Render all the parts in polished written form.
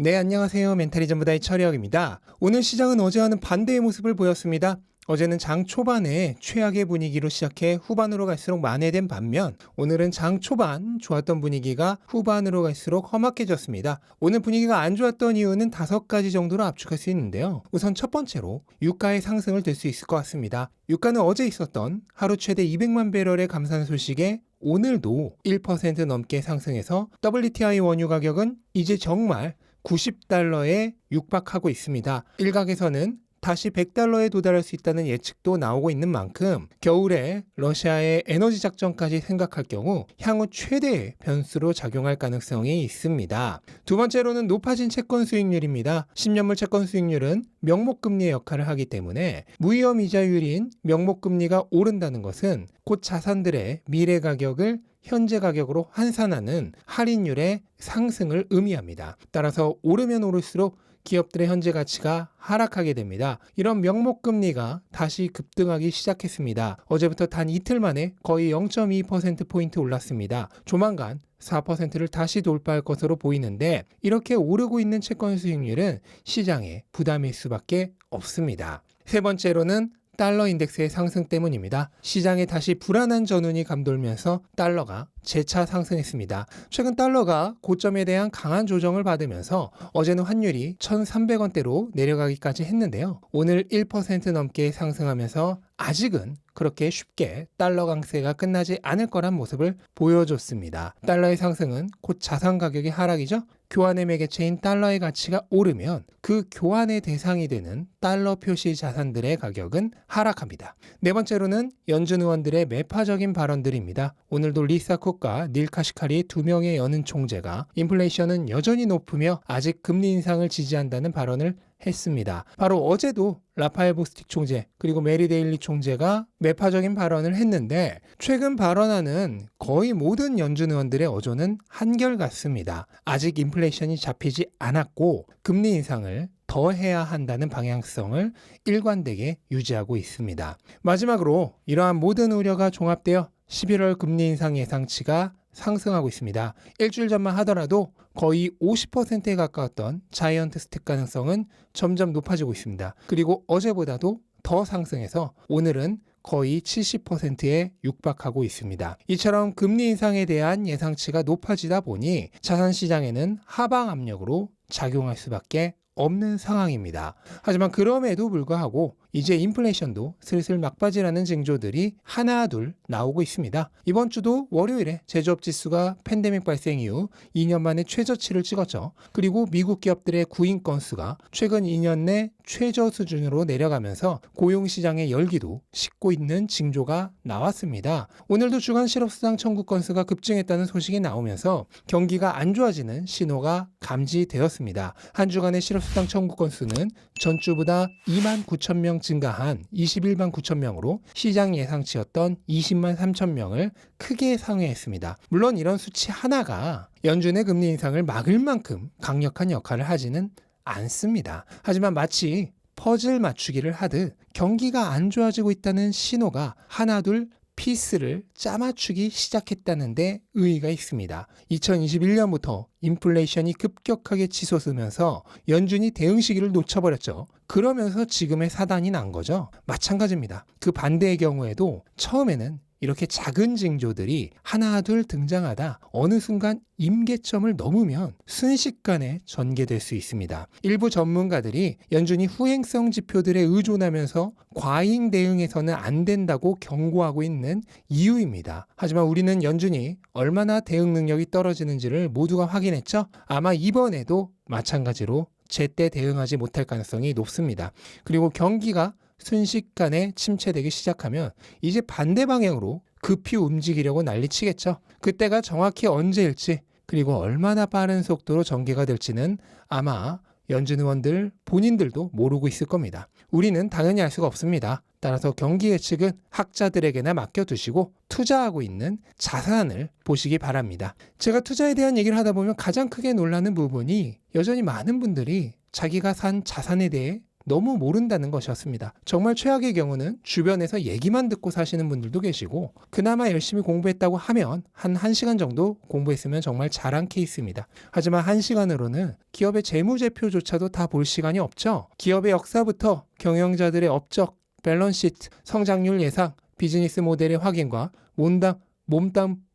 네, 안녕하세요. 멘탈이 전부다의 철혁입니다. 오늘 시장은 어제와는 반대의 모습을 보였습니다. 어제는 장 초반에 최악의 분위기로 시작해 후반으로 갈수록 만회된 반면 오늘은 장 초반 좋았던 분위기가 후반으로 갈수록 험악해졌습니다. 오늘 분위기가 안 좋았던 이유는 5가지 정도로 압축할 수 있는데요. 우선 첫 번째로 유가의 상승을 들 수 있을 것 같습니다. 유가는 어제 있었던 하루 최대 200만 배럴의 감산 소식에 오늘도 1% 넘게 상승해서 WTI 원유 가격은 이제 정말 90달러에 육박하고 있습니다. 일각에서는 다시 100달러에 도달할 수 있다는 예측도 나오고 있는 만큼 겨울에 러시아의 에너지 작전까지 생각할 경우 향후 최대의 변수로 작용할 가능성이 있습니다. 두 번째로는 높아진 채권 수익률입니다. 10년물 채권 수익률은 명목금리의 역할을 하기 때문에 무위험 이자율인 명목금리가 오른다는 것은 곧 자산들의 미래 가격을 현재 가격으로 환산하는 할인율의 상승을 의미합니다. 따라서 오르면 오를수록 기업들의 현재 가치가 하락하게 됩니다. 이런 명목금리가 다시 급등하기 시작했습니다. 어제부터 단 이틀 만에 거의 0.2%포인트 올랐습니다. 조만간 4%를 다시 돌파할 것으로 보이는데 이렇게 오르고 있는 채권 수익률은 시장에 부담일 수밖에 없습니다. 세 번째로는 달러 인덱스의 상승 때문입니다. 시장에 다시 불안한 전운이 감돌면서 달러가 재차 상승했습니다. 최근 달러가 고점에 대한 강한 조정을 받으면서 어제는 환율이 1,300원대로 내려가기까지 했는데요. 오늘 1% 넘게 상승하면서 아직은 그렇게 쉽게 달러 강세가 끝나지 않을 거란 모습을 보여줬습니다. 달러의 상승은 곧 자산 가격의 하락이죠. 교환의 매개체인 달러의 가치가 오르면 그 교환의 대상이 되는 달러 표시 자산들의 가격은 하락합니다. 네 번째로는 연준 의원들의 매파적인 발언들입니다. 오늘도 리사 쿡과 닐 카시카리 두 명의 연은 총재가 인플레이션은 여전히 높으며 아직 금리 인상을 지지한다는 발언을 했습니다. 바로 어제도 라파엘 보스틱 총재 그리고 메리 데일리 총재가 매파적인 발언을 했는데 최근 발언하는 거의 모든 연준 의원들의 어조는 한결같습니다. 아직 인플레이션이 잡히지 않았고 금리 인상을 더 해야 한다는 방향성을 일관되게 유지하고 있습니다. 마지막으로 이러한 모든 우려가 종합되어 11월 금리 인상 예상치가 상승하고 있습니다. 일주일 전만 하더라도 거의 50%에 가까웠던 자이언트 스텝 가능성은 점점 높아지고 있습니다. 그리고 어제보다도 더 상승해서 오늘은 거의 70%에 육박하고 있습니다. 이처럼 금리 인상에 대한 예상치가 높아지다 보니 자산시장에는 하방 압력으로 작용할 수밖에 없는 상황입니다. 하지만 그럼에도 불구하고 이제 인플레이션도 슬슬 막바지라는 징조들이 하나 둘 나오고 있습니다. 이번 주도 월요일에 제조업 지수가 팬데믹 발생 이후 2년 만에 최저치를 찍었죠. 그리고 미국 기업들의 구인 건수가 최근 2년 내 최저 수준으로 내려가면서 고용시장의 열기도 식고 있는 징조가 나왔습니다. 오늘도 주간 실업수당 청구 건수가 급증했다는 소식이 나오면서 경기가 안 좋아지는 신호가 감지되었습니다. 한 주간의 실업수당 청구 건수는 전주보다 2만 9천 명 증가한 21만 9천 명으로 시장 예상치였던 20만 3천 명을 크게 상회했습니다. 물론 이런 수치 하나가 연준의 금리 인상을 막을 만큼 강력한 역할을 하지는 않습니다. 하지만 마치 퍼즐 맞추기를 하듯 경기가 안 좋아지고 있다는 신호가 하나둘 피스를 짜맞추기 시작했다는 데 의의가 있습니다. 2021년부터 인플레이션이 급격하게 치솟으면서 연준이 대응 시기를 놓쳐버렸죠. 그러면서 지금의 사단이 난 거죠. 마찬가지입니다. 그 반대의 경우에도 처음에는 이렇게 작은 징조들이 하나둘 등장하다 어느 순간 임계점을 넘으면 순식간에 전개될 수 있습니다. 일부 전문가들이 연준이 후행성 지표들에 의존하면서 과잉 대응해서는 안 된다고 경고하고 있는 이유입니다. 하지만 우리는 연준이 얼마나 대응 능력이 떨어지는지를 모두가 확인했죠? 아마 이번에도 마찬가지로 제때 대응하지 못할 가능성이 높습니다. 그리고 경기가 순식간에 침체되기 시작하면 이제 반대 방향으로 급히 움직이려고 난리치겠죠. 그때가 정확히 언제일지 그리고 얼마나 빠른 속도로 전개가 될지는 아마 연준 의원들 본인들도 모르고 있을 겁니다. 우리는 당연히 알 수가 없습니다. 따라서 경기 예측은 학자들에게나 맡겨두시고 투자하고 있는 자산을 보시기 바랍니다. 제가 투자에 대한 얘기를 하다 보면 가장 크게 놀라는 부분이 여전히 많은 분들이 자기가 산 자산에 대해 너무 모른다는 것이었습니다. 정말 최악의 경우는 주변에서 얘기만 듣고 사시는 분들도 계시고 그나마 열심히 공부했다고 하면 한 1시간 정도 공부했으면 정말 잘한 케이스입니다. 하지만 1시간으로는 기업의 재무제표조차도 다 볼 시간이 없죠. 기업의 역사부터 경영자들의 업적, 밸런스시트, 성장률 예상, 비즈니스 모델의 확인과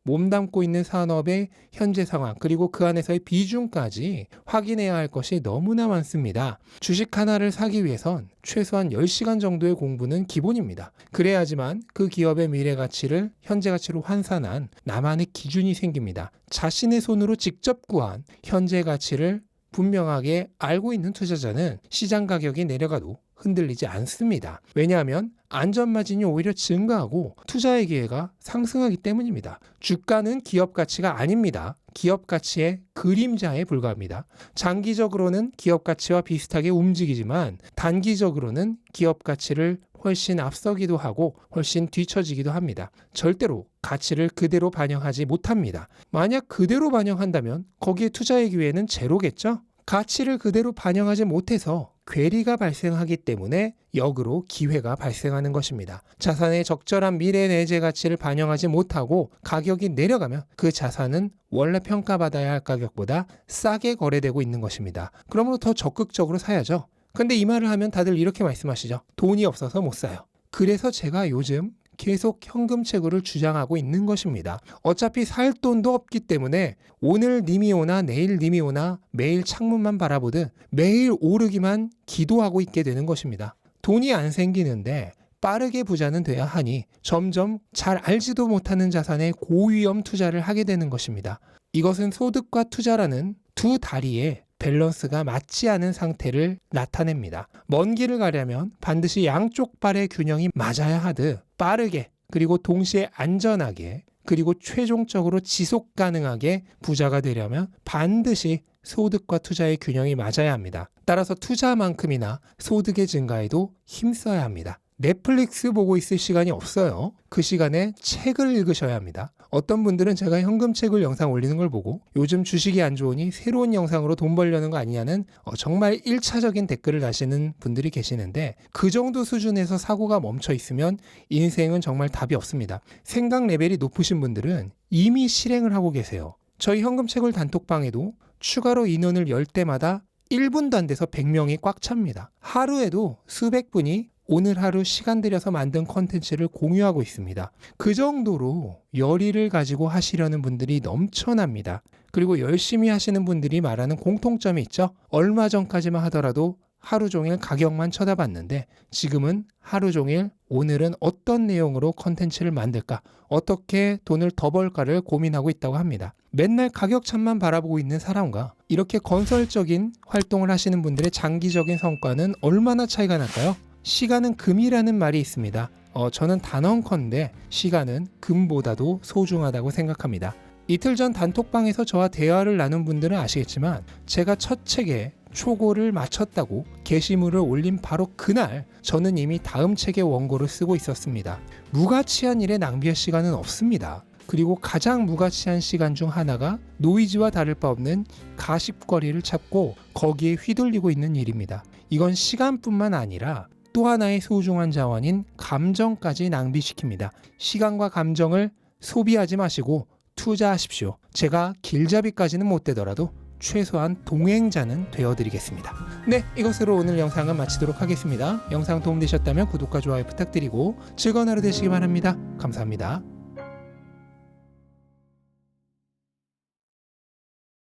몸담고 있는 산업의 현재 상황, 그리고 그 안에서의 비중까지 확인해야 할 것이 너무나 많습니다. 주식 하나를 사기 위해선 최소한 10시간 정도의 공부는 기본입니다. 그래야지만 그 기업의 미래 가치를 현재 가치로 환산한 나만의 기준이 생깁니다. 자신의 손으로 직접 구한 현재 가치를 분명하게 알고 있는 투자자는 시장 가격이 내려가도 흔들리지 않습니다. 왜냐하면 안전마진이 오히려 증가하고 투자의 기회가 상승하기 때문입니다. 주가는 기업 가치가 아닙니다. 기업 가치의 그림자에 불과합니다. 장기적으로는 기업 가치와 비슷하게 움직이지만 단기적으로는 기업 가치를 훨씬 앞서기도 하고 훨씬 뒤처지기도 합니다. 절대로 가치를 그대로 반영하지 못합니다. 만약 그대로 반영한다면 거기에 투자의 기회는 제로겠죠? 가치를 그대로 반영하지 못해서 괴리가 발생하기 때문에 역으로 기회가 발생하는 것입니다. 자산의 적절한 미래 내재 가치를 반영하지 못하고 가격이 내려가면 그 자산은 원래 평가받아야 할 가격보다 싸게 거래되고 있는 것입니다. 그러므로 더 적극적으로 사야죠. 근데 이 말을 하면 다들 이렇게 말씀하시죠. 돈이 없어서 못 사요. 그래서 제가 요즘 계속 현금 채굴을 주장하고 있는 것입니다. 어차피 살 돈도 없기 때문에 오늘 님이 오나 내일 님이 오나 매일 창문만 바라보듯 매일 오르기만 기도하고 있게 되는 것입니다. 돈이 안 생기는데 빠르게 부자는 돼야 하니 점점 잘 알지도 못하는 자산에 고위험 투자를 하게 되는 것입니다. 이것은 소득과 투자라는 두 다리에 밸런스가 맞지 않은 상태를 나타냅니다. 먼 길을 가려면 반드시 양쪽 발의 균형이 맞아야 하듯 빠르게 그리고 동시에 안전하게 그리고 최종적으로 지속 가능하게 부자가 되려면 반드시 소득과 투자의 균형이 맞아야 합니다. 따라서 투자만큼이나 소득의 증가에도 힘써야 합니다. 넷플릭스 보고 있을 시간이 없어요. 그 시간에 책을 읽으셔야 합니다. 어떤 분들은 제가 현금 채굴 영상 올리는 걸 보고 요즘 주식이 안 좋으니 새로운 영상으로 돈 벌려는 거 아니냐는 정말 1차적인 댓글을 다시는 분들이 계시는데 그 정도 수준에서 사고가 멈춰 있으면 인생은 정말 답이 없습니다. 생각 레벨이 높으신 분들은 이미 실행을 하고 계세요. 저희 현금 채굴 단톡방에도 추가로 인원을 열 때마다 1분도 안 돼서 100명이 꽉 찹니다. 하루에도 수백 분이 오늘 하루 시간 들여서 만든 콘텐츠를 공유하고 있습니다. 그 정도로 열의를 가지고 하시려는 분들이 넘쳐납니다. 그리고 열심히 하시는 분들이 말하는 공통점이 있죠. 얼마 전까지만 하더라도 하루 종일 가격만 쳐다봤는데 지금은 하루 종일 오늘은 어떤 내용으로 콘텐츠를 만들까, 어떻게 돈을 더 벌까를 고민하고 있다고 합니다. 맨날 가격창만 바라보고 있는 사람과 이렇게 건설적인 활동을 하시는 분들의 장기적인 성과는 얼마나 차이가 날까요? 시간은 금이라는 말이 있습니다. 저는 단언컨대 시간은 금보다도 소중하다고 생각합니다. 이틀 전 단톡방에서 저와 대화를 나눈 분들은 아시겠지만 제가 첫 책에 초고를 마쳤다고 게시물을 올린 바로 그날 저는 이미 다음 책의 원고를 쓰고 있었습니다. 무가치한 일에 낭비할 시간은 없습니다. 그리고 가장 무가치한 시간 중 하나가 노이즈와 다를 바 없는 가십거리를 찾고 거기에 휘둘리고 있는 일입니다. 이건 시간뿐만 아니라 또 하나의 소중한 자원인 감정까지 낭비시킵니다. 시간과 감정을 소비하지 마시고 투자하십시오. 제가 길잡이까지는 못 되더라도 최소한 동행자는 되어드리겠습니다. 네, 이것으로 오늘 영상은 마치도록 하겠습니다. 영상 도움되셨다면 구독과 좋아요 부탁드리고 즐거운 하루 되시기 바랍니다. 감사합니다.